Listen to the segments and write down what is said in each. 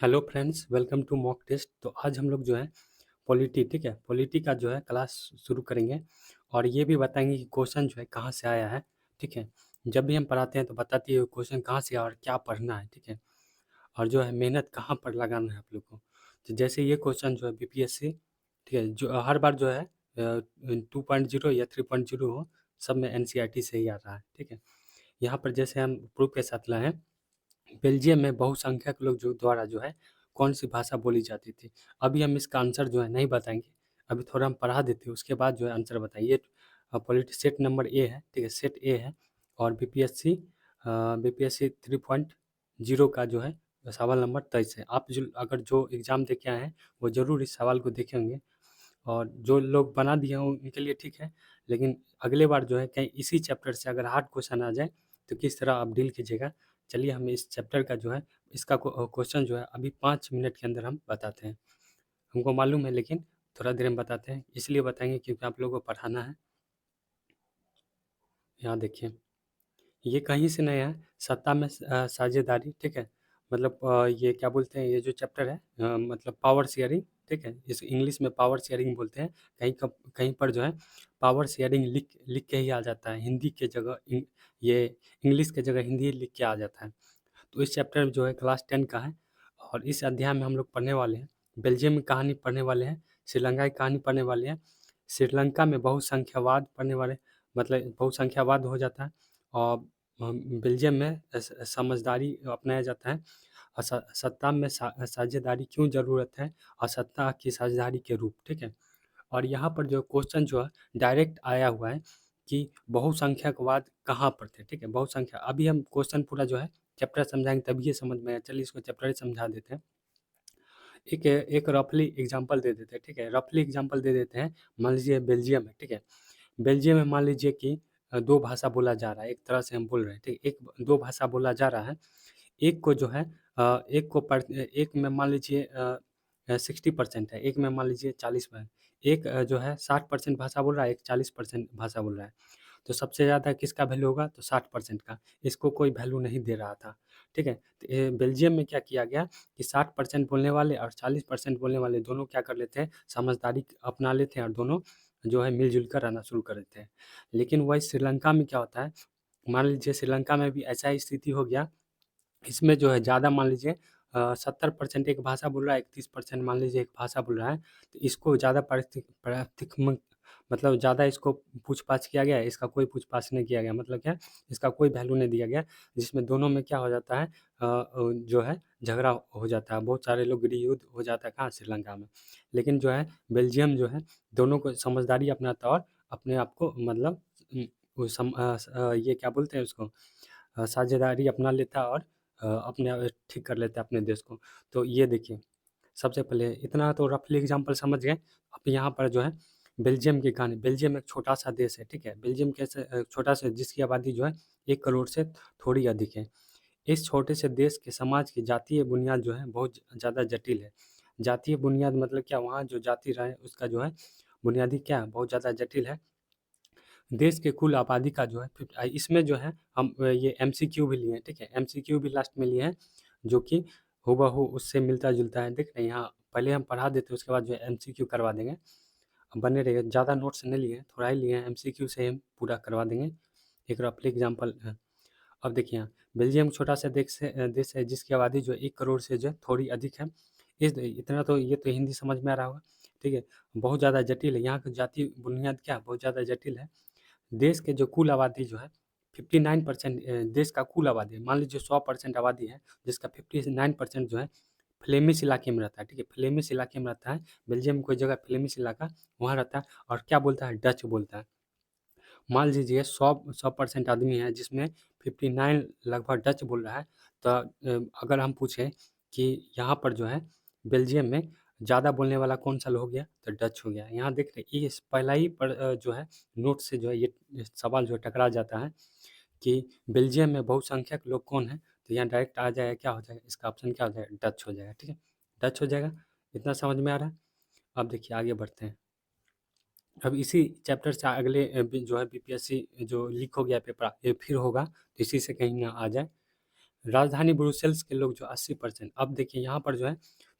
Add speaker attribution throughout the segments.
Speaker 1: Hello friends, welcome to mock test. तो आज हम लोग जो है पॉलिटी, ठीक है, पॉलिटी का जो है क्लास शुरू करेंगे और ये भी बताएंगे कि क्वेश्चन जो है कहाँ से आया है। ठीक है, जब भी हम पढ़ाते हैं तो बताती है क्वेश्चन कहाँ से आया और क्या पढ़ना है। ठीक है, और जो है मेहनत कहाँ पर लगाना है आप लोग को। तो जैसे ये क्वेश्चन जो है बीपीएससी, ठीक है, जो हर बार जो है 2.0 या 3.0 हो, सब में एनसीईआरटी से ही आ रहा है। ठीक है, यहाँ पर जैसे हम प्रूफ के साथ लाए हैं, बेल्जियम में बहुसंख्यक लोग जो द्वारा जो है कौन सी भाषा बोली जाती थी। अभी हम इसका आंसर जो है नहीं बताएंगे, अभी थोड़ा हम पढ़ा देते हैं, उसके बाद जो है आंसर बताइए। पॉलिटी सेट नंबर ए है, ठीक है, सेट ए है। और बीपीएससी 3.0 का जो है सवाल नंबर 23 है। आप जो अगर जो एग्ज़ाम दे के आए हैं वो ज़रूर इस सवाल को देखे होंगे, और जो लोग बना दिए हैं उनके लिए ठीक है, लेकिन अगले बार जो है कहीं इसी चैप्टर से अगर हार्ड क्वेश्चन आ जाए तो किस तरह आप डील कीजिएगा। चलिए हम इस चैप्टर का जो है इसका क्वेश्चन जो है अभी 5 मिनट के अंदर हम बताते हैं। हमको मालूम है, लेकिन थोड़ा देर में बताते हैं, इसलिए बताएंगे क्योंकि आप लोगों को पढ़ाना है। यहाँ देखिए, ये कहीं से नहीं है, सत्ता में साझेदारी, ठीक है। मतलब ये क्या बोलते हैं, ये जो चैप्टर है मतलब पावर शेयरिंग, ठीक है, इस इंग्लिश में पावर शेयरिंग बोलते हैं। कहीं पर जो है पावर शेयरिंग लिख लिख के ही आ जाता है, हिंदी के जगह ये इंग्लिश के जगह हिंदी लिख के आ जाता है। तो इस चैप्टर में जो है क्लास 10 का है, और इस अध्याय में हम लोग पढ़ने वाले हैं बेल्जियम की कहानी पढ़ने वाले हैं, श्रीलंका की कहानी पढ़ने वाले हैं। श्रीलंका में बहुसंख्यावाद पढ़ने वाले, मतलब बहुसंख्यावाद हो जाता है। और बेल्जियम में समझदारी अपनाया जाता है। और सत्ता में साझेदारी क्यों ज़रूरत है, और सत्ता की साझेदारी के रूप, ठीक है। और यहाँ पर जो क्वेश्चन जो है डायरेक्ट आया हुआ है कि बहुसंख्यकवाद कहाँ पर थे, ठीक है, बहुसंख्या। अभी हम क्वेश्चन पूरा जो है चैप्टर समझाएंगे तभी ये समझ में आए। चलिए इसको चैप्टर ही समझा देते हैं। एक एक रफली एग्जांपल दे देते हैं, ठीक है, रफली एग्जांपल दे देते हैं। मान लीजिए बेल्जियम है, ठीक है, बेल्जियम में मान लीजिए कि दो भाषा बोला जा रहा है, एक तरह से हम बोल रहे हैं, ठीक, एक दो भाषा बोला जा रहा है। एक को जो है एक में मान लीजिए 60% है, एक में मान लीजिए 40%। एक जो है 60% भाषा बोल रहा है, एक 40% भाषा बोल रहा है। तो सबसे ज़्यादा किसका वैल्यू होगा, तो 60% का। इसको कोई वैल्यू नहीं दे रहा था, ठीक है। तो बेल्जियम में क्या किया गया कि 60% बोलने वाले और 40% बोलने वाले दोनों क्या कर लेते हैं, समझदारी अपना लेते हैं, और दोनों जो है मिलजुल कर रहना शुरू कर देते हैं। लेकिन वही श्रीलंका में क्या होता है, मान लीजिए श्रीलंका में भी ऐसा ही स्थिति हो गया। इसमें जो है ज़्यादा मान लीजिए 70% एक भाषा बोल रहा है, 31% मान लीजिए एक भाषा बोल रहा है। तो इसको ज़्यादा मतलब ज़्यादा इसको पूछ-पाछ किया गया, इसका कोई पूछ-पाछ नहीं किया गया। मतलब क्या, इसका कोई वैल्यू नहीं दिया गया, जिसमें दोनों में क्या हो जाता है जो है झगड़ा हो जाता है। बहुत सारे लोग गृहयुद्ध हो जाता है कहाँ, श्रीलंका में। लेकिन जो है बेल्जियम जो है दोनों को समझदारी अपनाता और अपने आप को मतलब ये क्या बोलते हैं उसको, साझेदारी अपना लेता और अपने ठीक कर लेता है अपने देश को। तो ये देखिए, सबसे पहले इतना तो रफली एग्जांपल समझ गए। अब यहाँ पर जो है बेल्जियम की कहानी। बेल्जियम एक छोटा सा देश है, ठीक है, बेल्जियम कैसे छोटा सा, जिसकी आबादी जो है 1 करोड़ से थोड़ी अधिक है। इस छोटे से देश के समाज की जातीय बुनियाद जो है बहुत ज़्यादा जटिल है। जातीय बुनियाद मतलब क्या, वहाँ जो जाति रहे उसका जो है बुनियादी क्या है, बहुत ज़्यादा जटिल है। देश के कुल आबादी का जो है इसमें जो है हम ये एमसीक्यू भी लिए हैं, ठीक है, एमसीक्यू भी लास्ट में लिए हैं, जो कि हूबहू उससे मिलता जुलता है। देख रहे हैं यहाँ, पहले हम पढ़ा देते हैं, उसके बाद जो है एमसीक्यू करवा देंगे। बने रहिए, ज़्यादा नोट्स नहीं लिए हैं, थोड़ा ही लिए हैं, एमसीक्यू से हम पूरा करवा देंगे। एक रफली एग्जाम्पल है। अब देखिए यहाँ, बेल्जियम छोटा सा देश है जिसकी आबादी जो है 1 करोड़ से जो है थोड़ी अधिक है। इस इतना तो ये तो हिंदी समझ में आ रहा होगा, ठीक है। बहुत ज़्यादा जटिल है, यहाँ की जातीय बुनियाद क्या है, बहुत ज़्यादा जटिल है। देश के जो कुल आबादी जो है 59%, देश का कुल आबादी, मान लीजिए 100% आबादी है, जिसका 59% जो है फ्लेमिश इलाके में रहता है, ठीक है, फ्लेमिश इलाके में रहता है। बेल्जियम में कोई जगह फ्लेमिश इलाका, वहाँ रहता है, और क्या बोलता है, डच बोलता है। मान लीजिए 100% आदमी है जिसमें 59 लगभग डच बोल रहा है। तो अगर हम पूछें कि यहाँ पर जो है बेल्जियम में ज़्यादा बोलने वाला कौन सा हो गया, तो डच हो गया। यहाँ देख रहे हैं, ये पहला ही पर जो है नोट से जो है ये सवाल जो है टकरा जाता है कि बेल्जियम में बहुसंख्यक लोग कौन है। तो यहाँ डायरेक्ट आ जाएगा, क्या हो जाएगा, इसका ऑप्शन क्या हो जाएगा, डच हो जाएगा, ठीक है, डच हो जाएगा। इतना समझ में आ रहा है। अब देखिए आगे बढ़ते हैं। अब इसी चैप्टर से अगले जो है बीपीएससी जो लीक हो गया पेपर, ये फिर होगा, तो इसी से कहीं ना आ जाए। राजधानी ब्रुसेल्स के लोग जो 80%, अब देखिए यहाँ पर जो है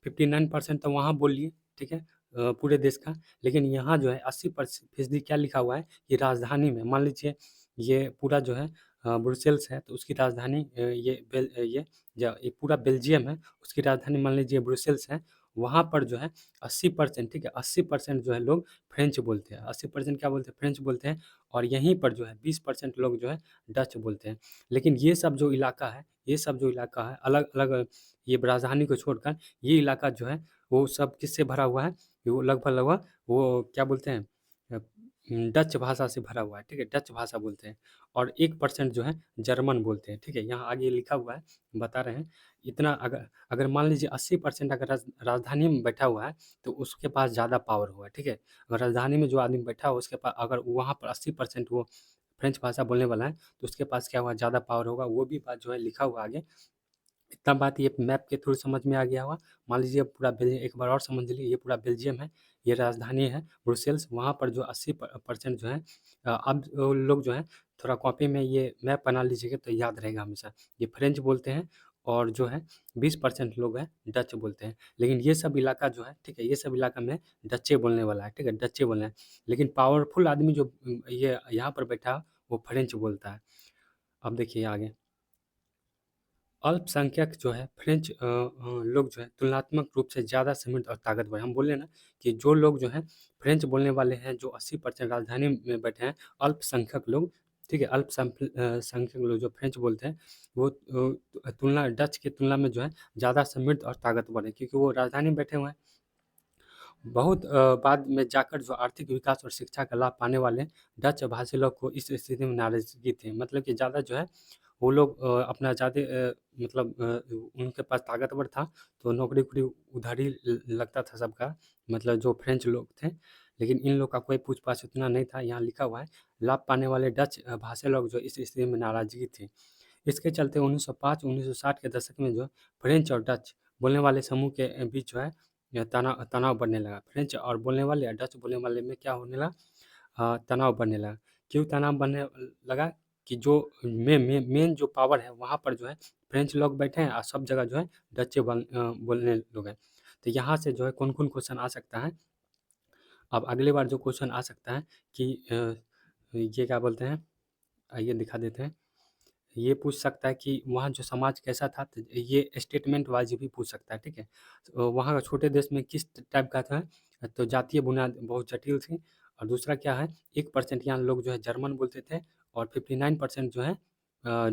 Speaker 1: 59% तो वहाँ बोल लिए, ठीक है, पूरे देश का, लेकिन यहाँ जो है 80% क्या लिखा हुआ है कि राजधानी में, मान लीजिए ये पूरा जो है ब्रुसेल्स है, तो उसकी राजधानी ये पूरा बेल्जियम है, उसकी राजधानी मान लीजिए ब्रुसेल्स है, वहाँ पर जो है 80%, ठीक है, 80% जो है लोग फ्रेंच बोलते हैं, 80% क्या बोलते हैं, फ्रेंच बोलते हैं, और यहीं पर जो है 20% लोग जो है डच बोलते हैं। लेकिन ये सब जो इलाका है, ये सब जो इलाका है, अलग-अलग, ये राजधानी को छोड़कर ये इलाका जो है वो सब किससे भरा हुआ है? वो लगभग-लगभग वो क्या बोलते हैं, डच भाषा से भरा हुआ है, ठीक है? डच भाषा बोलते हैं, और 1% जो है जर्मन बोलते हैं, ठीक है? यहाँ आगे लिखा हुआ है, बता रहे हैं। इतना अगर अगर मान लीजिए 80% अगर राजधानी में बैठा हुआ है, तो उसके पास ज़्यादा पावर होगा, ठीक है? अगर राजधानी में जो आदमी बैठा हुआ है उसके पास, अगर वहाँ पर 80% वो फ्रेंच भाषा बोलने वाला है, तो उसके पास क्या हुआ, ज़्यादा पावर होगा, वो भी बात जो है लिखा हुआ आगे। इतना बात ये मैप के थ्रू समझ में आ गया होगा। मान लीजिए पूरा बेल्जियम, एक बार और समझ लीजिए, ये पूरा बेल्जियम है, ये राजधानी है ब्रुसेल्स, वहाँ पर जो 80% जो है, अब वो लोग जो है थोड़ा कॉपी में ये मैप बना लीजिएगा तो याद रहेगा हमेशा। ये फ्रेंच बोलते हैं, और जो है 20% लोग हैं डच बोलते हैं। लेकिन ये सब इलाका जो है, ठीक है, ये सब इलाका में डच्चे बोलने वाला है, ठीक है, डच्चे बोलना है। लेकिन पावरफुल आदमी जो ये यहाँ पर बैठा है, वो फ्रेंच बोलता है। अब देखिए आगे, अल्पसंख्यक जो है फ्रेंच लोग जो है तुलनात्मक रूप से ज़्यादा समृद्ध और ताकतवर हैं। हम बोले ना कि जो लोग जो हैं फ्रेंच बोलने वाले हैं, जो 80% राजधानी में बैठे हैं, अल्पसंख्यक लोग, ठीक है, संख्यक लोग जो फ्रेंच बोलते हैं, वो तुलना डच की तुलना में जो है ज़्यादा समृद्ध और ताकतवर है, क्योंकि वो राजधानी में बैठे हुए हैं। बहुत बाद में जाकर जो आर्थिक विकास और शिक्षा का लाभ पाने वाले डच भाषी लोग को इस स्थिति में नाराज़गी थी। मतलब कि ज़्यादा जो है वो लोग अपना ज़्यादा मतलब उनके पास ताकतवर था, तो नौकरी-वोकरी उधर ही लगता था सबका, मतलब जो फ्रेंच लोग थे। लेकिन इन लोग का कोई पूछ-पाछ उतना नहीं था, यहाँ लिखा हुआ है। लाभ पाने वाले डच भाषी लोग जो इस स्थिति में नाराज़गी थी। इसके चलते 1905-1960 के दशक में जो फ्रेंच और डच बोलने वाले समूह के बीच जो है तनाव तनाव बढ़ने लगा। फ्रेंच और बोलने वाले और डच बोलने वाले में क्या होने लगा, तनाव बढ़ने लगा। क्यों तनाव बढ़ने लगा कि जो मेन जो पावर है वहाँ पर जो है फ्रेंच लोग बैठे हैं, और सब जगह जो है डच्चे बोलने लोग हैं। तो यहाँ से जो है कौन-कौन क्वेश्चन आ सकता है। अब अगली बार जो क्वेश्चन आ सकता है कि ये क्या बोलते हैं, आइए दिखा देते हैं। ये पूछ सकता है कि वहाँ जो समाज कैसा था, तो ये स्टेटमेंट वाइज भी पूछ सकता है, ठीक है। तो वहाँ का छोटे देश में किस टाइप का था, तो जातीय बुनियाद बहुत जटिल थी। और दूसरा क्या है, 1% यहाँ लोग जो है जर्मन बोलते थे, और 59% जो है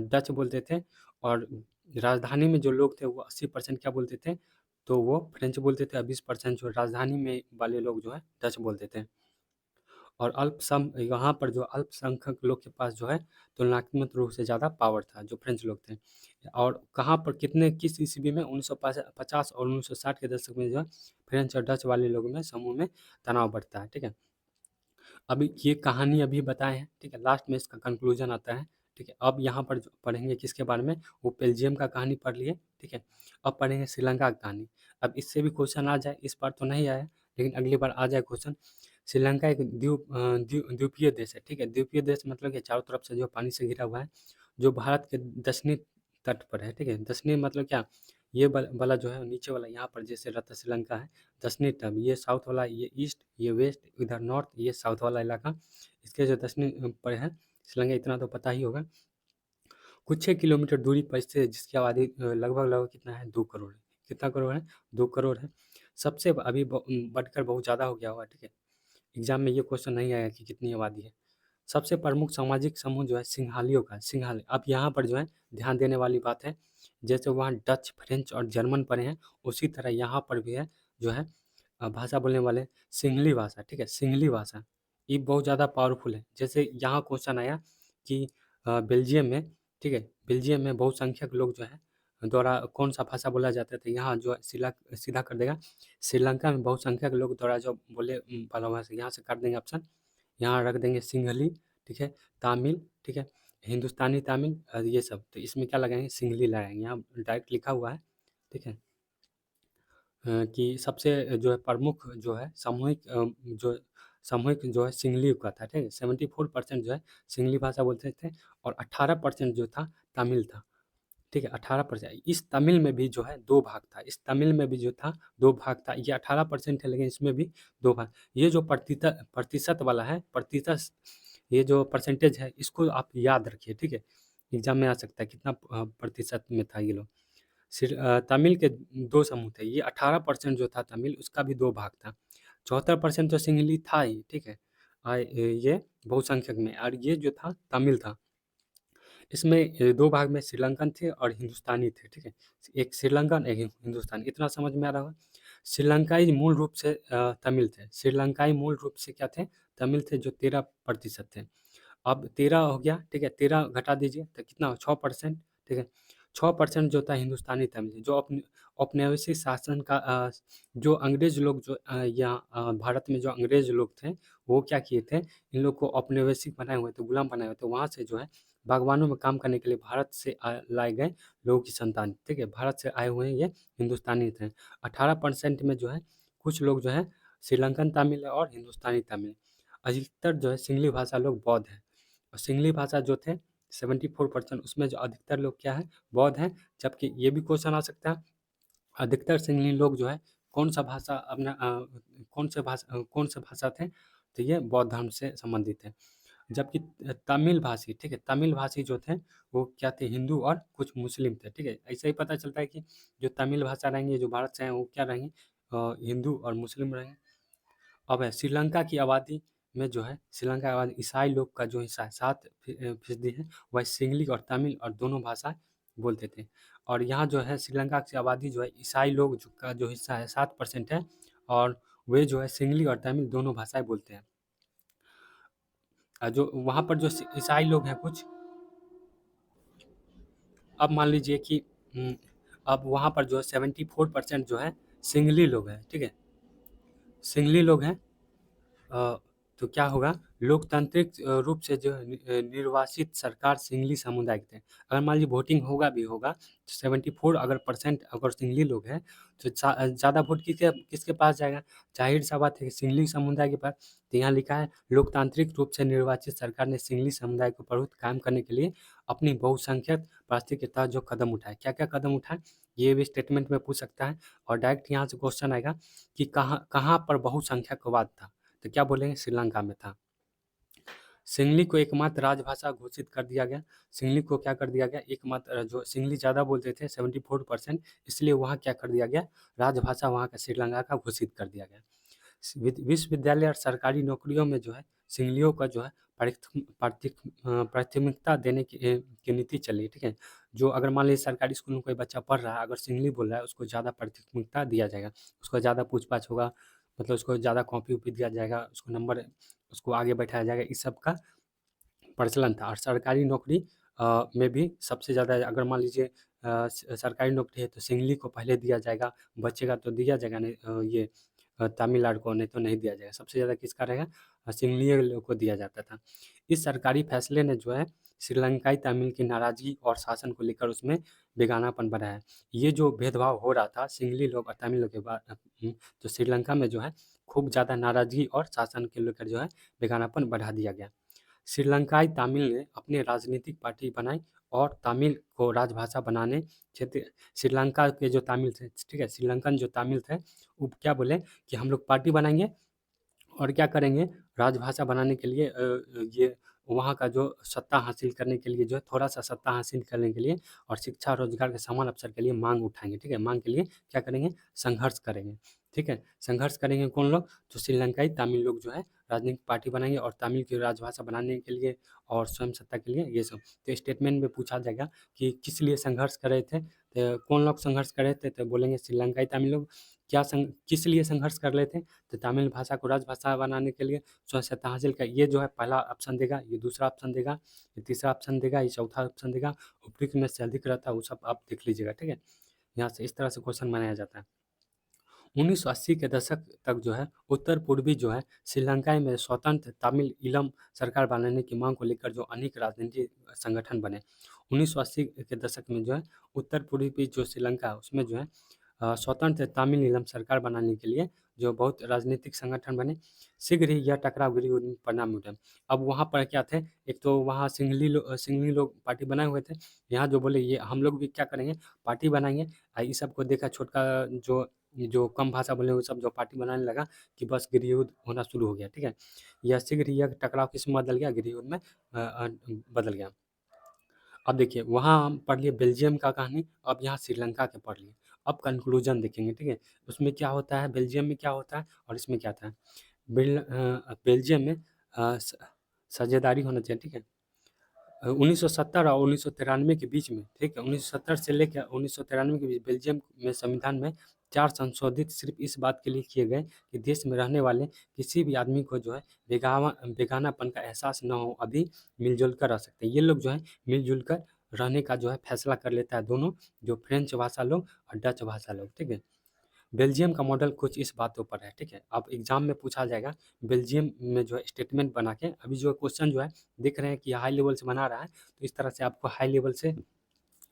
Speaker 1: डच बोलते थे, और राजधानी में जो लोग थे वो 80% क्या बोलते थे, तो वो फ्रेंच बोलते थे, और 20% जो राजधानी में वाले लोग जो है डच बोलते थे। और यहाँ पर जो अल्पसंख्यक लोग के पास जो है तुलनात्मक रूप से ज़्यादा पावर था, जो फ्रेंच लोग थे। और कहाँ पर कितने किस ईस्वी में 1950 और 1960 के दशक में जो है फ्रेंच और डच वाले लोगों में समूह में तनाव बढ़ता है, ठीक है। अभी ये कहानी अभी बताए हैं, ठीक है, लास्ट में इसका कंक्लूजन आता है, ठीक है। अब यहाँ पर जो पढ़ेंगे किसके बारे में, वो बेल्जियम का कहानी पढ़ लिए, ठीक है। अब पढ़ेंगे श्रीलंका की कहानी। अब इससे भी क्वेश्चन आ जाए, इस बार तो नहीं आया, लेकिन अगली बार आ जाए क्वेश्चन। श्रीलंका एक द्वीपीय देश है, ठीक है। द्वीपीय देश मतलब कि चारों तरफ से जो पानी से घिरा हुआ है, जो भारत के दक्षिणी तट पर है, ठीक है। दक्षिणी मतलब क्या, ये वाला जो है नीचे वाला, यहाँ पर जैसे रहता श्रीलंका है, दक्षिणी तट, ये साउथ वाला, ये ईस्ट, ये वेस्ट, इधर नॉर्थ, ये साउथ वाला इलाका, इसके जो दक्षिणी पर है श्रीलंका, इतना तो पता ही होगा। कुछ 6 किलोमीटर दूरी पर स्थित है, जिसकी आबादी लगभग कितना है, 2 करोड़ है। कितना करोड़ है, 2 करोड़ है। सबसे अभी बढ़कर बहुत ज़्यादा हो गया होगा, ठीक है। एग्जाम में ये क्वेश्चन नहीं आया कि कितनी आबादी है। सबसे प्रमुख सामाजिक समूह जो है सिंघालियों का, सिंघाली। अब यहाँ पर जो है ध्यान देने वाली बात है, जैसे वहाँ डच, फ्रेंच और जर्मन पढ़े हैं, उसी तरह यहाँ पर भी है जो है भाषा बोलने वाले सिंहली भाषा, ठीक है, सिंहली भाषा। ये बहुत ज़्यादा पावरफुल है। जैसे यहाँ क्वेश्चन आया कि बेल्जियम में, ठीक है, बेल्जियम में बहुसंख्यक लोग जो है द्वारा कौन सा भाषा बोला जाता था, यहाँ जो है सीधा कर देगा, श्रीलंका में बहुसंख्यक लोग द्वारा जो बोले वाला भाषा, यहाँ से कर देंगे ऑप्शन, यहाँ रख देंगे सिंहली, ठीक है, तामिल, ठीक है, हिंदुस्तानी तामिल, ये सब। तो इसमें क्या लगाएंगे, सिंहली लगाएंगे, यहाँ डायरेक्ट लिखा हुआ है, ठीक है। कि सबसे जो है प्रमुख जो है सामूहिक जो है सिंहली का था, ठीक है। 74% जो है सिंहली भाषा बोलते थे, और 18% जो था तमिल था। ठीक है, 18%। इस तमिल में भी जो है 2 भाग था, इस तमिल में भी जो था 2 भाग था। ये 18% है, लेकिन इसमें भी 2 भाग। ये जो प्रतिशत वाला है, प्रतिशत, ये जो परसेंटेज है, इसको आप याद रखिए, ठीक है? एग्ज़ाम में आ सकता है कितना प्रतिशत में था ये लोग। तमिल के 2 समूह थे, ये 18% जो था तमिल, उसका भी 2 भाग था। 74% तो सिंहली था ही, ठीक है? ये बहुसंख्यक में, और ये जो था तमिल था। इसमें 2 भाग में श्रीलंकन थे और हिंदुस्तानी थे, ठीक है? एक श्रीलंकन, एक हिंदुस्तानी, इतना समझ में आ रहा होगा? श्रीलंकाई मूल रूप से तमिल थे। श्रीलंकाई मूल रूप से क्या थे? तमिल थे, जो 13% थे। अब 13 हो गया, ठीक है? 13 घटा दीजिए तो कितना हो? 6%, ठीक है? 6% जो था हिंदुस्तानी तमिल, जो औपनिवेशिक शासन का जो अंग्रेज लोग जो यहाँ भारत में जो अंग्रेज लोग थे, वो क्या किए थे? इन लोग को औपनिवेशिक बनाए हुए थे, गुलाम बनाए हुए थे। वहाँ से जो है बागवानों में काम करने के लिए भारत से लाए गए लोगों की संतान, ठीक है? भारत से आए हुए हैं, ये हिंदुस्तानी थे। 18% में जो है कुछ लोग जो है श्रीलंकन तमिल है और हिंदुस्तानी तमिल। अधिकतर जो है सिंगली भाषा लोग बौद्ध हैं, और सिंगली भाषा जो थे 74%, उसमें जो अधिकतर लोग क्या है? बौद्ध हैं। जबकि ये भी क्वेश्चन आ सकता है, अधिकतर सिंगली लोग जो है कौन सा भाषा अपना कौन से भाषा थे? तो ये बौद्ध धर्म से संबंधित है। जबकि तमिल भाषी, ठीक है? तमिल भाषी जो थे वो क्या थे? हिंदू और कुछ मुस्लिम थे, ठीक है? ऐसे ही पता चलता है कि जो तमिल भाषा रहेंगे, जो भारत से हैं, वो क्या रहेंगे? हिंदू और मुस्लिम रहेंगे। अब है श्रीलंका की आबादी में जो है, श्रीलंका की आबादी ईसाई लोग का जो हिस्सा है 7% है, वह सिंगली और तमिल और दोनों भाषा बोलते थे। और यहाँ जो है श्रीलंका की आबादी जो है ईसाई लोग का जो हिस्सा है 7% है, और वे जो है सिंगली और तमिल दोनों भाषाएं बोलते हैं। जो वहाँ पर जो ईसाई लोग हैं कुछ, अब मान लीजिए कि अब वहाँ पर जो है 74% जो है सिंगली लोग हैं, ठीक है? सिंगली लोग हैं। अ, तो क्या होगा? लोकतांत्रिक रूप से जो निर्वाचित सरकार सिंगली समुदाय के थे। अगर मान लीजिए वोटिंग होगा भी होगा, तो 74 अगर परसेंट अगर सिंगली लोग हैं, तो ज़्यादा वोट किसके किसके पास जाएगा? जाहिर सा बात है कि सिंगली समुदाय के पास। तो यहाँ लिखा है लोकतांत्रिक रूप से निर्वाचित सरकार ने सिंगली समुदाय को प्रभुत्व कायम करने के लिए अपनी बहुसंख्यक परिस्थिति के तहत जो कदम उठाए। क्या क्या कदम उठाए? ये भी स्टेटमेंट में पूछ सकता है। और डायरेक्ट यहाँ से क्वेश्चन आएगा कि कहाँ कहाँ पर बहुसंख्यकवाद था? तो क्या बोलेंगे? श्रीलंका में था। सिंगली को एकमात्र राजभाषा घोषित कर दिया गया। सिंगली को क्या कर दिया गया? एकमात्र, जो सिंगली ज़्यादा बोलते थे 74%, इसलिए वहाँ क्या कर दिया गया? राजभाषा वहाँ का श्रीलंका का घोषित कर दिया गया। विश्वविद्यालय और सरकारी नौकरियों में जो है सिंगलियों का जो है प्राथमिकता देने की नीति चली, ठीक है? जो अगर मान लीजिए सरकारी स्कूल में कोई बच्चा पढ़ रहा है, अगर सिंगली बोल रहा है, उसको ज़्यादा प्राथमिकता दिया जाएगा, उसको ज़्यादा पूछ-पाछ होगा, मतलब उसको ज़्यादा कॉपी-वॉपी दिया जाएगा, उसको नंबर, उसको आगे बैठाया जाएगा, इस सब का प्रचलन था। और सरकारी नौकरी में भी सबसे ज़्यादा, अगर मान लीजिए सरकारी नौकरी है तो सिंगली को पहले दिया जाएगा, बचेगा तो दिया जाएगा, नहीं ये तमिलनाडु को, नहीं तो नहीं दिया जाएगा। सबसे ज़्यादा किसका रहेगा? सिंगली लोग को दिया जाता था। इस सरकारी फैसले ने जो है श्रीलंकाई तमिल की नाराज़गी और शासन को लेकर उसमें बेगानापन बढ़ाया। ये जो भेदभाव हो रहा था सिंगली लोग और तमिल लोग के तो श्रीलंका में जो है खूब ज़्यादा नाराज़गी और शासन के लेकर जो है बेगानापन बढ़ा दिया गया। श्रीलंकाई तमिल ने अपनी राजनीतिक पार्टी बनाई और तमिल को राजभाषा बनाने क्षेत्र, श्रीलंका के जो तमिल थे, ठीक है? श्रीलंकन जो तमिल थे, वो क्या बोले कि हम लोग पार्टी बनाएंगे और क्या करेंगे? राजभाषा बनाने के लिए ये वहाँ का जो सत्ता हासिल करने के लिए, जो है थोड़ा-सा सत्ता हासिल करने के लिए और शिक्षा रोज़गार के समान अवसर के लिए माँग उठाएँगे, ठीक है? माँग के लिए क्या करेंगे? संघर्ष करेंगे, ठीक है? संघर्ष करेंगे कौन लोग? तो श्रीलंकाई तमिल लोग जो है राजनीतिक पार्टी बनाएँगे और तमिल की राजभाषा बनाने के लिए और स्वयं सत्ता के लिए, ये सब। तो स्टेटमेंट में पूछा जाएगा कि किस लिए संघर्ष कर रहे थे? तो कौन लोग संघर्ष कर रहे थे? तो बोलेंगे श्रीलंकाई तमिल लोग। किस लिए संघर्ष कर रहे थे? तो तमिल भाषा को राजभाषा बनाने के लिए, स्वच्छता हासिल कर, ये जो है पहला ऑप्शन देगा, ये दूसरा ऑप्शन देगा, ये तीसरा ऑप्शन देगा, ये चौथा ऑप्शन देगा। उपयुक्त में से अधिक रहता है वो सब आप देख लीजिएगा, ठीक है? यहाँ से इस तरह से क्वेश्चन बनाया जाता है। 1980 के दशक तक जो है उत्तर पूर्वी जो है श्रीलंका में स्वतंत्र तमिल ईलम सरकार बनाने की मांग को लेकर जो अनेक राजनीतिक संगठन बने। 1980 के दशक में जो है उत्तर पूर्वी जो श्रीलंका है उसमें जो है स्वतंत्र तमिल सरकार बनाने के लिए जो बहुत राजनीतिक संगठन बने, शीघ्र ही यह टकराव गृहयुद्ध में परिणाम हुए। अब वहाँ पर क्या थे, एक तो वहाँ सिंघली लोग पार्टी बनाए हुए थे, यहाँ जो बोले ये हम लोग भी क्या करेंगे, पार्टी बनाएंगे। इस सब को देखा छोटका जो जो कम भाषा बोले वो सब जो पार्टी बनाने लगा कि बस गृहयुद्ध होना शुरू हो गया, ठीक है। यह शीघ्र ही यह टकराव किस में बदल गया, गृहयुद्ध में बदल गया। अब देखिए वहाँ हम पढ़ लिए बेल्जियम का कहानी, अब यहाँ श्रीलंका के पढ़ लिए। अब कंक्लूजन देखेंगे, ठीक है। उसमें क्या होता है, बेल्जियम में क्या होता है और इसमें क्या था। बेल्जियम में साझेदारी होना चाहिए, ठीक है। 1970 और 1993 के बीच में, ठीक है, 1970 से लेकर 1993 के बीच बेल्जियम में संविधान में 4 संशोधित सिर्फ इस बात के लिए किए गए कि देश में रहने वाले किसी भी आदमी को जो है बेगानापन का एहसास न हो, अभी मिलजुल कर रह सकते हैं। ये लोग जो है मिलजुल कर रहने का जो है फैसला कर लेता है दोनों, जो फ्रेंच भाषा लोग और डच भाषा लोग, ठीक है। बेल्जियम का मॉडल कुछ इस बातों पर है, ठीक है। अब एग्जाम में पूछा जाएगा बेल्जियम में जो है स्टेटमेंट बना के, अभी जो क्वेश्चन जो है देख रहे हैं कि हाई लेवल से बना रहा है, तो इस तरह से आपको हाई लेवल से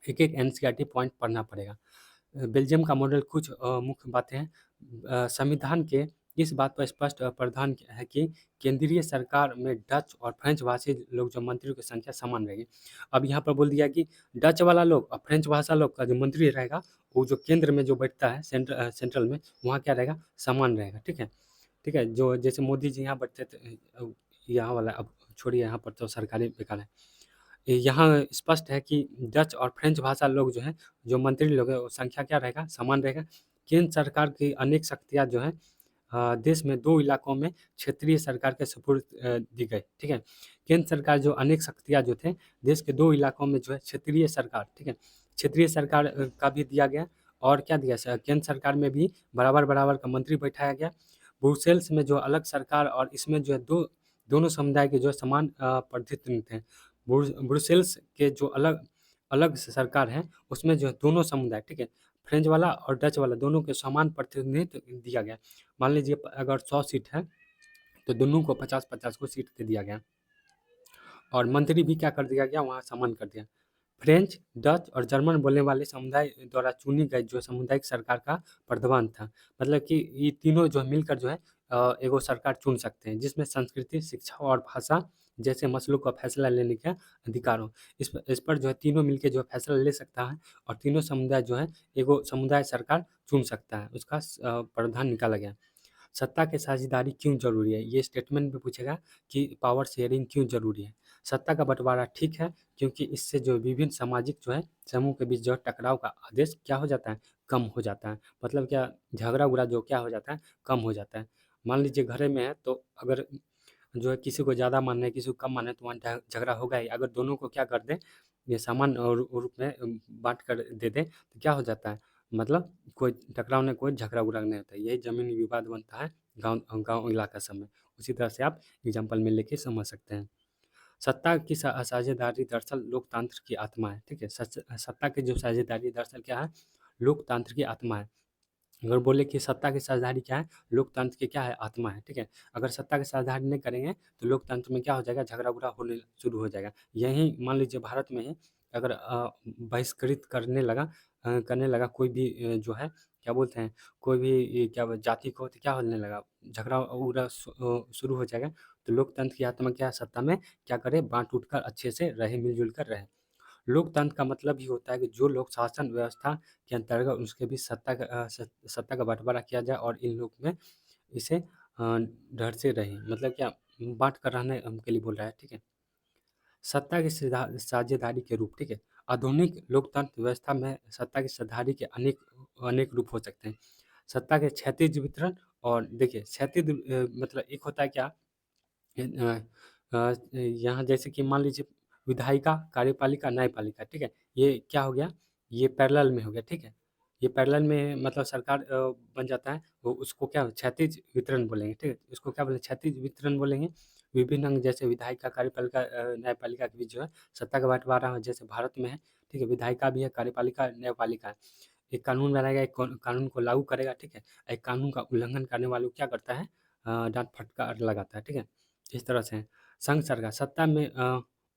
Speaker 1: एक एक एनसीईआरटी पॉइंट पढ़ना पड़ेगा। बेल्जियम का मॉडल कुछ मुख्य बातें हैं। संविधान के इस बात पर स्पष्ट प्रावधान है कि केंद्रीय सरकार में डच और फ्रेंच भाषी लोग जो मंत्रियों की संख्या समान रहेगी। अब यहाँ पर बोल दिया कि डच वाला लोग और फ्रेंच भाषा लोग का जो मंत्री रहेगा, वो जो केंद्र में जो बैठता है सेंट्रल में, वहाँ क्या रहेगा, समान रहेगा, ठीक है। ठीक है, जो जैसे मोदी जी यहाँ बैठते थे, यहाँ वाला अब छोड़िए, यहाँ पर तो सरकारी बेकार है। यहाँ स्पष्ट है कि डच और फ्रेंच भाषा लोग जो हैं, जो मंत्री लोग हैं, वो संख्या क्या रहेगा, समान रहेगा। केंद्र सरकार की अनेक शक्तियाँ जो हैं देश में 2 इलाकों में क्षेत्रीय सरकार के सुपुर्द दी गई, ठीक है। केंद्र सरकार जो अनेक शक्तियाँ जो थे, देश के 2 इलाकों में जो है क्षेत्रीय सरकार, ठीक है, क्षेत्रीय सरकार का भी दिया गया। और क्या दिया, केंद्र सरकार में भी बराबर-बराबर का मंत्री बैठाया गया। ब्रुसेल्स में जो अलग सरकार और इसमें जो है दोनों समुदाय के जो है समान प्रतिनिधित्व थे। ब्रुसेल्स के जो अलग अलग सरकार है, उसमें जो है दोनों समुदाय, ठीक है, फ्रेंच वाला और डच वाला, दोनों के समान प्रतिनिधित्व दिया गया। मान लीजिए अगर 100 सीट है, तो दोनों को 50-50 को सीट दे दिया गया। और मंत्री भी क्या कर दिया गया, वहाँ समान कर दिया। फ्रेंच, डच और जर्मन बोलने वाले समुदाय द्वारा चुनी गई जो सामुदायिक सरकार का प्रधान था। मतलब कि ये तीनों जो है मिलकर जो है एगो सरकार चुन सकते हैं, जिसमें संस्कृति, शिक्षा और भाषा जैसे मसलों का फैसला लेने का अधिकार हो। इस पर जो है तीनों मिलकर जो है फैसला ले सकता है, और तीनों समुदाय जो है एगो समुदाय सरकार चुन सकता है, उसका प्रावधान निकाला गया। सत्ता की साझेदारी क्यों जरूरी है, ये स्टेटमेंट में पूछेगा कि पावर शेयरिंग क्यों जरूरी है। सत्ता का बंटवारा ठीक है, क्योंकि इससे जो विभिन्न सामाजिक जो है समूह के बीच जो टकराव का आदेश क्या हो जाता है, कम हो जाता है। मतलब क्या, झगड़ा उगड़ा जो क्या हो जाता है, कम हो जाता है। मान लीजिए घरे में है, तो अगर जो है किसी को ज़्यादा मानना है, किसी को कम मानना है, तो वहाँ झगड़ा होगा ही। अगर दोनों को क्या कर दें, ये समान रूप में बांट कर दे दें, तो क्या हो जाता है, मतलब कोई टकराव नहीं, कोई झगड़ा उगड़ा नहीं होता है। यही जमीनी विवाद बनता है गांव गांव इलाका सब में। उसी तरह से आप एग्जाम्पल में लेके समझ सकते हैं। सत्ता की साझेदारी दरअसल लोकतंत्र की आत्मा है, ठीक है। सत्ता की जो साझेदारी दरअसल क्या है, लोकतंत्र की आत्मा है। अगर बोले कि सत्ता की साझेदारी क्या है, लोकतंत्र की क्या है, आत्मा है, ठीक है। अगर सत्ता की साझेदारी नहीं करेंगे, तो लोकतंत्र में क्या हो जाएगा, झगड़ा उगड़ा होने शुरू हो जाएगा। यही मान लीजिए भारत में ही अगर बहिष्कृत करने लगा कोई भी जो है क्या बोलते हैं, कोई भी जाति को, तो क्या होने लगा, झगड़ा उगड़ा शुरू हो जाएगा। तो लोकतंत्र की आत्मा क्या है, सत्ता में क्या करे, बांट उठ कर अच्छे से रहे, मिलजुल कर रहे। लोकतंत्र का मतलब ही होता है कि जो लोग शासन व्यवस्था के अंतर्गत उसके बीच सत्ता का बंटवारा किया जाए, और इन लोग में इसे डर से रहे, मतलब क्या, बांट कर रहने के लिए बोल रहा है, ठीक है। सत्ता की साझेदारी के रूप, ठीक है। आधुनिक लोकतंत्र व्यवस्था में सत्ता की साझेदारी के अनेक अनेक रूप हो सकते हैं। सत्ता के क्षैतिज वितरण, और देखिए क्षैतिज मतलब एक होता है क्या, यहाँ जैसे कि मान लीजिए विधायिका, कार्यपालिका, न्यायपालिका, ठीक है। ये क्या हो गया, ये पैरेलल में हो गया, ठीक है। ये पैरेलल में मतलब सरकार बन जाता है, वो उसको क्या क्षैतिज वितरण बोलेंगे, ठीक है। इसको क्या बोलेंगे, क्षैतिज वितरण बोलेंगे। विभिन्न अंग जैसे विधायिका, कार्यपालिका, न्यायपालिका के बीच जो है सत्ता का बंटवारा है, जैसे भारत में है, ठीक है। विधायिका भी है, कार्यपालिका, न्यायपालिका है। एक कानून बनाएगा, एक कानून को लागू करेगा, ठीक है। एक कानून का उल्लंघन करने वालों को क्या करता है, डांट फटकार लगाता है, ठीक है। इस तरह से है। संघ सरकार सत्ता में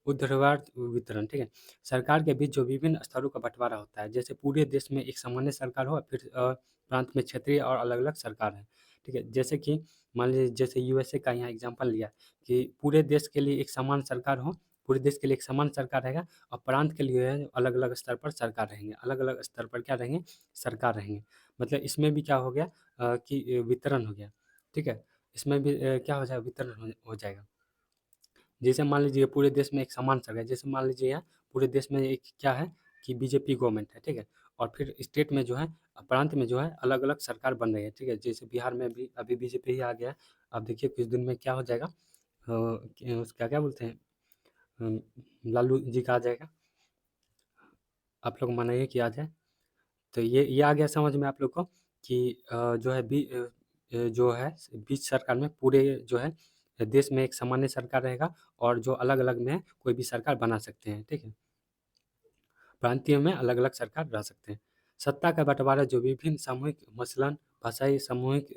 Speaker 1: ऊर्ध्वाधर वितरण, ठीक है? सरकार के बीच जो विभिन्न स्तरों का बँटवारा होता है, जैसे पूरे देश में एक सामान्य सरकार हो, फिर प्रांत में क्षेत्रीय और अलग-अलग सरकार है, ठीक है? जैसे कि मान लीजिए जैसे यूएसए का यहाँ एग्ज़ाम्पल लिया कि पूरे देश के लिए एक समान सरकार हो, पूरे देश के लिए एक समान सरकार रहेगा और प्रांत के लिए अलग-अलग स्तर पर सरकार रहेंगे, अलग-अलग स्तर पर क्या रहेंगे? सरकार रहेंगे। मतलब इसमें भी क्या हो गया कि वितरण हो गया, ठीक है? इसमें भी क्या हो जाएगा वितरण हो जाएगा। जैसे मान लीजिए पूरे देश में एक समान सरकार है, जैसे मान लीजिए यहाँ पूरे देश में एक क्या है कि बीजेपी गवर्नमेंट है, ठीक है? और फिर स्टेट में जो है प्रांत में जो है अलग-अलग सरकार बन रही है, ठीक है? जैसे बिहार में भी अभी बीजेपी ही आ गया है। अब देखिए कुछ दिन में क्या हो जाएगा उसका क्या बोलते हैं अ, लालू जी का आ जाएगा। आप लोग मनाइए कि आ जाए। तो ये आ गया समझ में आप लोग को कि जो है जो है बीच सरकार में पूरे जो है देश में एक सामान्य सरकार रहेगा और जो अलग-अलग में है, कोई भी सरकार बना सकते हैं, ठीक है? प्रांतीय में अलग-अलग सरकार रह सकते हैं। सत्ता का बँटवारा जो विभिन्न सामूहिक मसलन भाषाई सामूहिक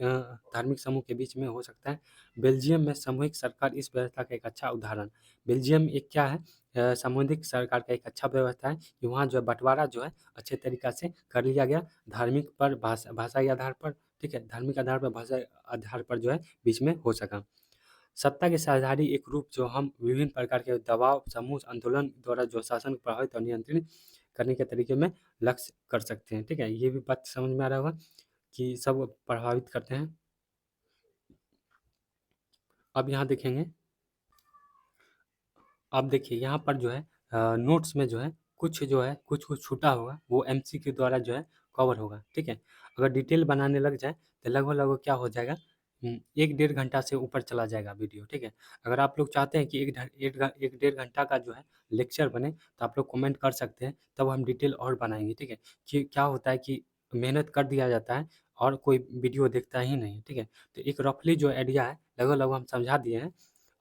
Speaker 1: धार्मिक समूह के बीच में हो सकता है। बेल्जियम में सामूहिक सरकार इस व्यवस्था का एक अच्छा उदाहरण। बेल्जियम एक क्या है सामूहिक सरकार का एक अच्छा व्यवस्था है कि वहाँ जो है बँटवारा जो है अच्छे तरीक़ा से कर लिया गया। धार्मिक पर भाषाई आधार पर, ठीक है? धार्मिक आधार पर, भाषाई आधार पर जो है बीच में हो सका। सत्ता की साझेदारी एक रूप जो हम विभिन्न प्रकार के दबाव, समूह आंदोलन द्वारा जो शासन को प्रभावित और नियंत्रित करने के तरीके में लक्ष्य कर सकते हैं, ठीक है? ये भी बात समझ में आ रहा होगा कि सब प्रभावित करते हैं। अब यहाँ देखेंगे, अब देखिए यहाँ पर जो है नोट्स में जो है कुछ छूटा होगा वो एमसीक्यू द्वारा जो है कवर होगा, ठीक है? अगर डिटेल बनाने लग जाए तो लगभग-लगभग क्या हो जाएगा 1 डेढ़ घंटा से ऊपर चला जाएगा वीडियो, ठीक है? अगर आप लोग चाहते हैं कि 1 डेढ़ घंटा का जो है लेक्चर बने तो आप लोग कमेंट कर सकते हैं, तब हम डिटेल और बनाएँगे, ठीक है? कि क्या होता है कि मेहनत कर दिया जाता है और कोई वीडियो देखता ही नहीं, ठीक है? तो एक रफली जो आइडिया है लगभग-लगभग हम समझा दिए हैं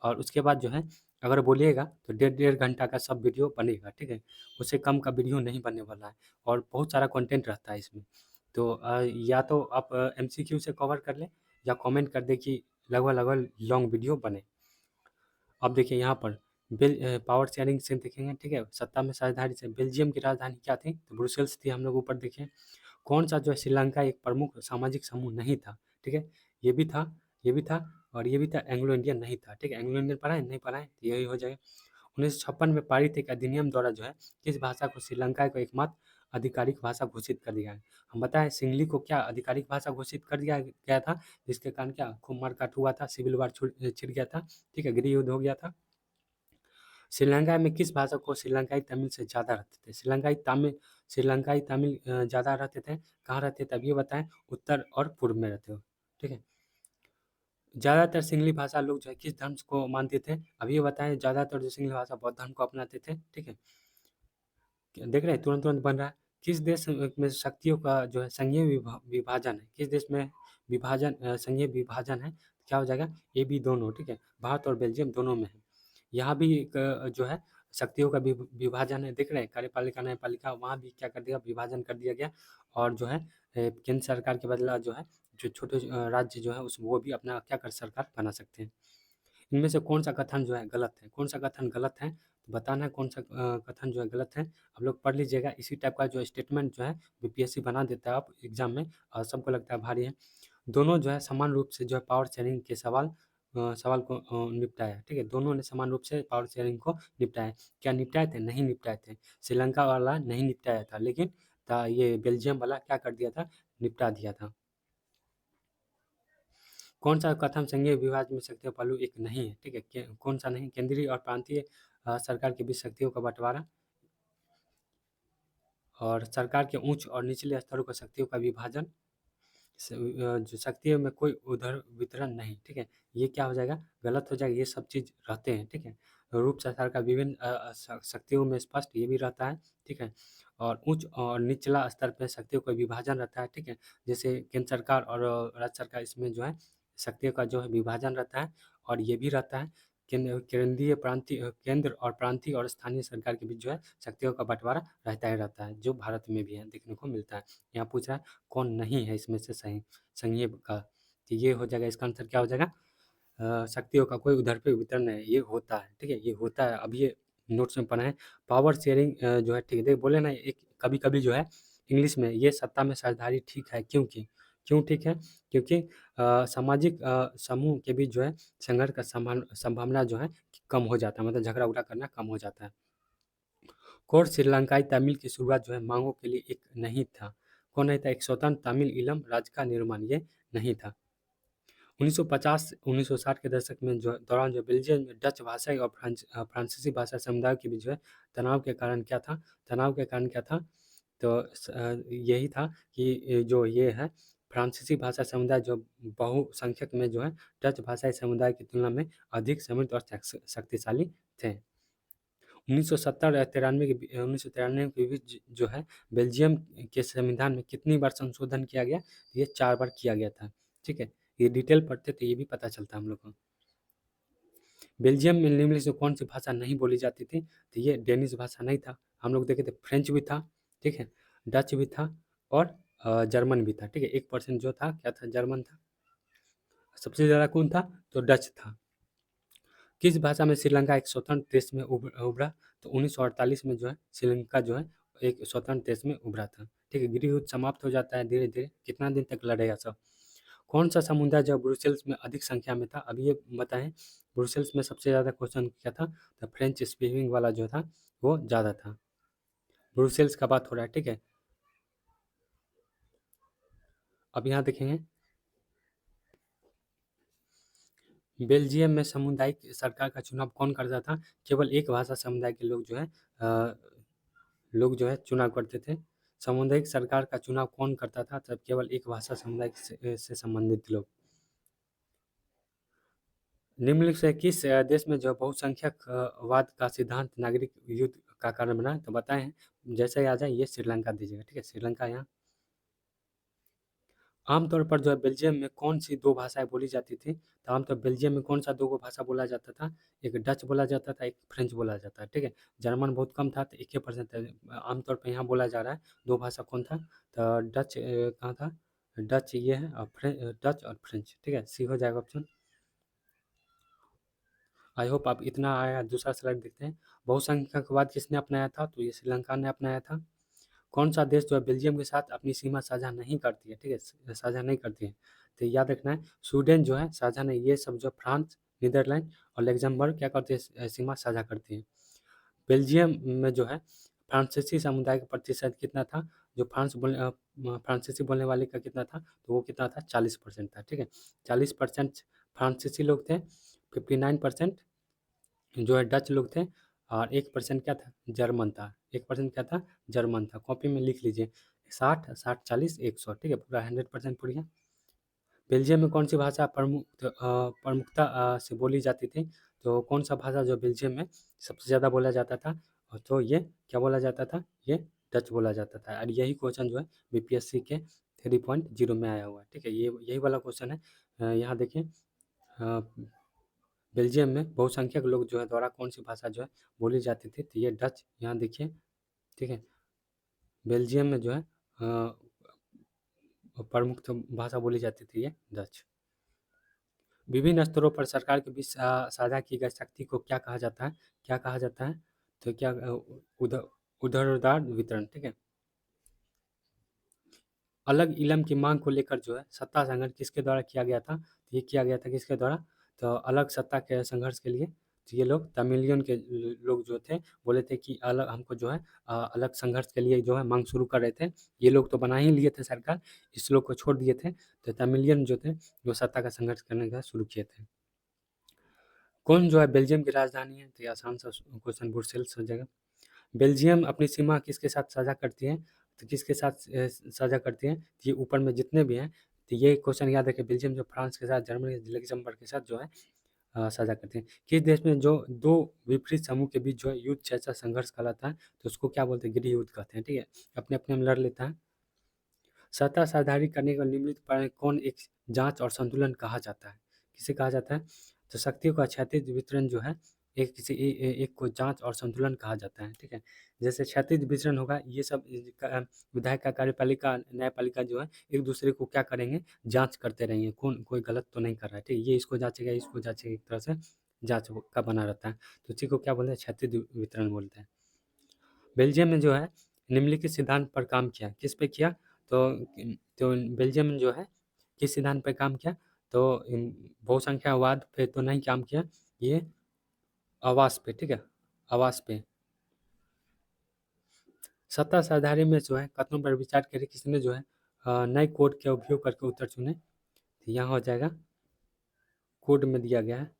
Speaker 1: और उसके बाद जो है अगर बोलिएगा तो डेढ़ डेढ़ घंटा का सब वीडियो बनेगा, ठीक है? उससे कम का वीडियो नहीं बनने वाला है और बहुत सारा कंटेंट रहता है इसमें। तो या तो आप एमसीक्यू से कवर कर लें या कमेंट कर दें कि लगभग-लगभग लॉन्ग वीडियो बने। अब देखिए यहाँ पर पावर शेयरिंग से देखेंगे, ठीक है? सत्ता में साझेदारी से बेल्जियम की राजधानी क्या थी? तो ब्रुसेल्स थी, हम लोग ऊपर देखें। कौन-सा जो है श्रीलंका एक प्रमुख सामाजिक समूह नहीं था, ठीक है? ये भी था, ये भी था और ये भी था, एंग्लो इंडियन नहीं था, ठीक है? एंग्लो इंडियन पढ़ा है? नहीं पढ़ा है? तो यही हो जाएगा। 1956 में पारित एक अधिनियम द्वारा जो है किस भाषा को श्रीलंका को एकमात्र आधिकारिक भाषा घोषित कर दिया है। हम बताएं सिंगली को क्या आधिकारिक भाषा घोषित कर दिया गया था, जिसके कारण क्या खूब मारकाट हुआ था, सिविल वार छिड़ गया था, ठीक है? गृह युद्ध हो गया था। श्रीलंका में किस भाषा को श्रीलंकाई तमिल से ज़्यादा रहते थे? श्रीलंकाई तमिल ज़्यादा रहते थे। कहाँ रहते थे अब ये बताएं? उत्तर और पूर्व में रहते हो, ठीक है? ज़्यादातर सिंगली भाषा लोग जो है किस धर्म को मानते थे? अब ये बताएं ज़्यादातर जो सिंगली भाषा बौद्ध धर्म को अपनाते थे, ठीक है? देख रहे हैं तुरंत-तुरंत बन रहा है। किस देश में शक्तियों का जो है संघीय विभाजन है? किस देश में संघीय विभाजन है? क्या हो जाएगा? ये भी दोनों, ठीक है? भारत और बेल्जियम दोनों में है। यहाँ भी एक जो है शक्तियों का विभाजन है, देख रहे हैं? कार्यपालिका, न्यायपालिका, वहाँ भी क्या कर दिया विभाजन कर दिया गया और जो है केंद्र सरकार के बदला जो है जो छोटे राज्य जो है उस वो भी अपना क्या कर सरकार बना सकते हैं। इनमें से कौन-सा कथन जो है गलत है? कौन-सा कथन गलत है? तो बताना है कौन-सा कथन जो है गलत है। आप लोग पढ़ लीजिएगा, इसी टाइप का जो स्टेटमेंट जो है बीपीएससी बना देता है अब एग्ज़ाम में और सबको लगता है भारी है। दोनों जो है समान रूप से जो है पावर शेयरिंग के सवाल को निपटाया, ठीक है? दोनों ने समान रूप से पावर शेयरिंग को निपटाया। क्या निपटाए थे? नहीं निपटाए थे। श्रीलंका वाला नहीं निपटाया था, लेकिन ये बेल्जियम वाला क्या कर दिया था? निपटा दिया था। कौन-सा कथन संघीय विभाजन में शक्तियों पहलू एक नहीं है, ठीक है? कौन-सा नहीं? केंद्रीय और प्रांतीय सरकार के बीच शक्तियों का बँटवारा और सरकार के उच्च और निचले स्तरों पर शक्तियों का विभाजन जो शक्तियों में कोई उधर वितरण नहीं, ठीक है? ये क्या हो जाएगा? गलत हो जाएगा, ये सब चीज़ रहते हैं, ठीक है? रूप सरकार का विभिन्न शक्तियों में स्पष्ट ये भी रहता है, ठीक है? और उच्च और निचला स्तर पे शक्तियों का विभाजन रहता है, ठीक है? जैसे केंद्र सरकार और राज्य सरकार इसमें जो है शक्तियों का जो है विभाजन रहता है और ये भी रहता है केंद्र और प्रांतीय और स्थानीय सरकार के बीच जो है शक्तियों का बँटवारा रहता ही रहता है, जो भारत में भी है, देखने को मिलता है। यहाँ पूछ रहा है कौन नहीं है इसमें से सही संघीय का? तो ये हो जाएगा, इसका आंसर क्या हो जाएगा? शक्तियों का कोई उधर पे वितरण नहीं है, ये होता है, ठीक है? ये होता है, अब ये नोट्स में पढ़ा है। पावर शेयरिंग जो है ठीक है, देखिए बोले ना एक कभी-कभी जो है इंग्लिश में ये सत्ता में साझेदारी ठीक है, क्योंकि क्यों ठीक है? क्योंकि सामाजिक समूह के बीच जो है संघर्ष का संभावना जो है कम हो जाता है, मतलब झगड़ा-उगड़ा करना कम हो जाता है। कोर श्रीलंकाई तमिल की शुरुआत जो है मांगों के लिए एक नहीं था। कौन नहीं था? एक स्वतंत्र तमिल ईलम राज्य का निर्माण, ये नहीं था। 1950-1960 के दशक में जो दौरान जो बेल्जियम में डच भाषाई और फ्रांसीसी भाषा समुदाय के बीच जो है तनाव के कारण क्या था? तनाव के कारण क्या था? तो यही था कि जो ये है फ्रांसीसी भाषा समुदाय जो बहुसंख्यक में जो है डच भाषाई समुदाय की तुलना में अधिक समृद्ध और शक्तिशाली थे। 1970 या 93 के 1993 के बीच जो है बेल्जियम के संविधान में कितनी बार संशोधन किया गया? ये 4 बार किया गया था। ठीक है, ये डिटेल पढ़ते तो ये भी पता चलता हम लोग को। बेल्जियम में निम्नलिखित में कौन सी भाषा नहीं बोली जाती थी? तो ये डेनिश भाषा नहीं था, हम लोग देखे थे फ्रेंच भी था, ठीक है, डच भी था और जर्मन भी था। ठीक है, 1% जो था क्या था? जर्मन था। सबसे ज़्यादा कौन था? तो डच था। किस भाषा में श्रीलंका एक स्वतंत्र देश में उभरा? तो 1948 में जो है श्रीलंका जो है एक स्वतंत्र देश में उभरा था। ठीक है, गृह युद्ध समाप्त हो जाता है धीरे धीरे, कितना दिन तक लड़ेगा सब? कौन सा समुदाय जो ब्रुसेल्स में अधिक संख्या में था? अभी ये बताएं, ब्रुसेल्स में सबसे ज़्यादा क्वेश्चन क्या था? तो फ्रेंच स्पीकिंग वाला जो था वो ज़्यादा था। ब्रुसेल्स का बात हो रहा है, ठीक है। अब यहाँ देखेंगे बेल्जियम में सामुदायिक सरकार का चुनाव कौन करता था? केवल एक भाषा समुदाय के लोग जो है चुनाव करते थे। सामुदायिक सरकार का चुनाव कौन करता था? तब केवल एक भाषा समुदाय से संबंधित लोग। निम्नलिखित से किस देश में जो बहुसंख्यक वाद का सिद्धांत नागरिक युद्ध का कारण बना? तो बताएं, जैसे ही आ जाए ये श्रीलंका दीजिएगा, ठीक है, श्रीलंका यहाँ। आमतौर पर जो है बेल्जियम में कौन सी दो भाषाएं बोली जाती थी? तो आमतौर बेल्जियम में कौन सा दो भाषा बोला जाता था? एक डच बोला जाता था, एक फ्रेंच बोला जाता है, ठीक है। जर्मन बहुत कम था, तो 1% आमतौर पर यहाँ बोला जा रहा है। दो भाषा कौन था? तो डच कहाँ था? डच ये है और डच और फ्रेंच, ठीक है, सी हो जाएगा ऑप्शन। आई होप आप इतना आया। दूसरा स्लाइड देखते हैं। बहुसंख्यकवाद किसने अपनाया था? तो ये श्रीलंका ने अपनाया था। कौन सा देश जो है बेल्जियम के साथ अपनी सीमा साझा नहीं करती है? ठीक है, साझा नहीं करती है, तो याद रखना है स्वीडन जो है साझा नहीं, ये सब जो फ्रांस, नीदरलैंड और लग्जमबर्ग क्या करते हैं? सीमा साझा करती है। बेल्जियम में जो है फ्रांसीसी समुदाय का प्रतिशत कितना था? जो फ्रांसीसी बोलने वाले का कितना था? तो वो कितना था? 40% था, ठीक है। 40% फ्रांसीसी लोग थे, 59% जो है डच लोग थे और 1% क्या था? जर्मन था। 1% क्या था? जर्मन था। कॉपी में लिख लीजिए, 60, 40, 100, ठीक है, पूरा 100% पूरी है। बेल्जियम में कौन सी भाषा प्रमुखता से बोली जाती थी? तो कौन सा भाषा जो बेल्जियम में सबसे ज़्यादा बोला जाता था? तो ये क्या बोला जाता था? ये डच बोला जाता था। और यही क्वेश्चन जो है बीपीएससी के 3.0 में आया हुआ है, ठीक है, ये यही वाला क्वेश्चन है। यहाँ देखिए, बेल्जियम में बहुसंख्यक लोग जो है द्वारा कौन सी भाषा जो है बोली जाती थी? तो ये डच, यहाँ देखिए, ठीक है, बेल्जियम में जो है प्रमुख भाषा बोली जाती थी ये डच। विभिन्न स्तरों पर सरकार के बीच साझा की गई शक्ति को क्या कहा जाता है? क्या कहा जाता है? तो क्या उधर उधरदार वितरण, ठीक है। अलग इलम की मांग को लेकर जो है सत्ता संघर्ष किसके द्वारा किया गया था? तो ये किया गया था किसके द्वारा? तो अलग सत्ता के संघर्ष के लिए तो ये लोग तमिलियन के लोग जो थे बोले थे कि अलग हमको जो है अलग संघर्ष के लिए जो है मांग शुरू कर रहे थे। ये लोग तो बना ही लिए थे सरकार, इस लोग को छोड़ दिए थे, तो तमिलियन जो थे वो सत्ता का संघर्ष करने का शुरू किए थे। कौन जो है बेल्जियम की राजधानी है? तो ये आसान सा क्वेश्चन, ब्रुसेल्स हो जाएगा। बेल्जियम अपनी सीमा किसके साथ साझा करती है? तो किसके साथ साझा करती है? तो ये ऊपर में जितने भी हैं, तो ये क्वेश्चन याद रखें, बेल्जियम जो फ्रांस के साथ, जर्मनी, लग्जमबर्ग के साथ जो है साझा करते हैं। किस देश में जो दो विपरीत समूह के बीच जो है युद्ध जैसा संघर्ष कहलाता है? तो उसको क्या बोलते हैं? गृह युद्ध कहते हैं, ठीक है, अपने अपने में लड़ लेता है। सत्ता साझेदारी करने का निम्नलिखित पर कौन एक जांच और संतुलन कहा जाता है? किसे कहा जाता है? तो शक्तियों का क्षैतिज वितरण जो है एक किसी एक को जांच और संतुलन कहा जाता है, ठीक है। जैसे क्षैतिज वितरण होगा, ये सब विधायक का, कार्यपालिका, न्यायपालिका जो है एक दूसरे को क्या करेंगे? जांच करते रहेंगे, कौन कोई गलत तो नहीं कर रहा है, ठीक है, ये इसको जांचेगा, इसको जांचेगा, एक तरह से जाँच का बना रहता है, तो उसी को क्या बोलते हैं, क्षैतिज वितरण बोलते हैं। बेल्जियम में जो है निम्नलिखित सिद्धांत पर काम किया, किस पे किया? तो बेल्जियम में जो है किस सिद्धांत पे काम किया? तो बहुसंख्यावाद पे तो नहीं काम किया, ये आवास पे, ठीक है, आवास पे। सत्ता साझेदारी में जो है कथनों पर विचार करके किसने जो है नए कोड का उपयोग करके उत्तर चुने? तो यहाँ हो जाएगा, कोड में दिया गया है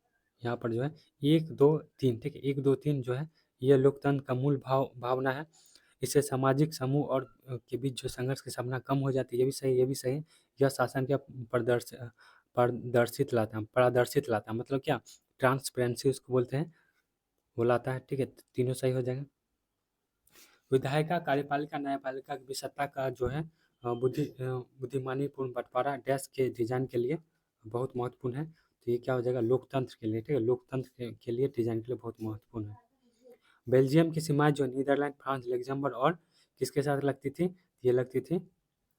Speaker 1: यहाँ पर जो है 1, 2, 3, ठीक है, 1, 2, 3 जो है ये लोकतंत्र का मूल भावना है। इससे सामाजिक समूह और के बीच जो संघर्ष की संभावना कम हो जाती है, ये भी सही, ये भी सही। यह शासन के पारदर्शित लाता है, मतलब क्या, ट्रांसपेरेंसी उसको बोलते हैं, वो लाता है, ठीक है, तीनों सही हो जाएगा। विधायिका, कार्यपालिका, न्यायपालिका की भी सत्ता का जो है बुद्धिमानीपूर्ण बंटवारा डैश के डिजाइन के लिए बहुत महत्वपूर्ण है। तो ये क्या हो जाएगा, लोकतंत्र के लिए, ठीक है, लोकतंत्र के लिए डिजाइन के लिए बहुत महत्वपूर्ण है। बेल्जियम की सीमाएं जो नीदरलैंड, फ्रांस, लग्जमबर्ग और किसके साथ लगती थी? ये लगती थी,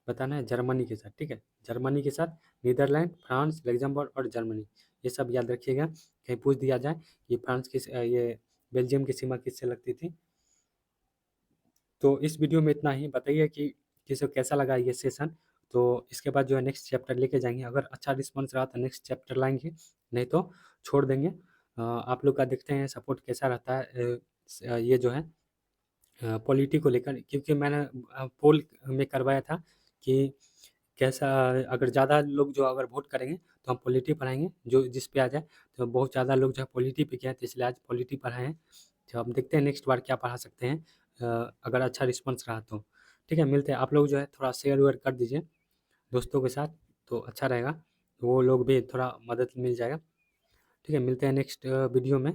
Speaker 1: बताना है, जर्मनी के साथ, ठीक है, जर्मनी के साथ, नीदरलैंड, फ्रांस, लग्जमबर्ग और जर्मनी, ये सब याद रखिएगा, कहीं पूछ दिया जाए कि फ्रांस की ये बेल्जियम की सीमा किससे लगती थी। तो इस वीडियो में इतना ही, बताइए कि किसी को कैसा लगा ये सेशन। तो इसके बाद जो है नेक्स्ट चैप्टर लेके जाएंगे, अगर अच्छा रिस्पॉन्स रहा तो नेक्स्ट चैप्टर लाएंगे, नहीं तो छोड़ देंगे। आप लोग का देखते हैं सपोर्ट कैसा रहता है ये जो है पॉलिटी को लेकर, क्योंकि मैंने पोल में करवाया था कि कैसा, अगर ज़्यादा लोग जो अगर वोट करेंगे तो हम पॉलिटी पढ़ाएंगे, जो जिस पे आ जाए। तो बहुत ज़्यादा लोग जो है पॉलिटी पे किया है, तो इसलिए आज पॉलिटी पढ़ाए हैं। तो अब देखते हैं नेक्स्ट बार क्या पढ़ा सकते हैं, अगर अच्छा रिस्पॉन्स रहा तो। ठीक है, मिलते हैं। आप लोग जो है थोड़ा शेयर वेयर कर दीजिए दोस्तों के साथ, तो अच्छा रहेगा, वो लोग भी थोड़ा मदद मिल जाएगा। ठीक है, मिलते हैं नेक्स्ट वीडियो में।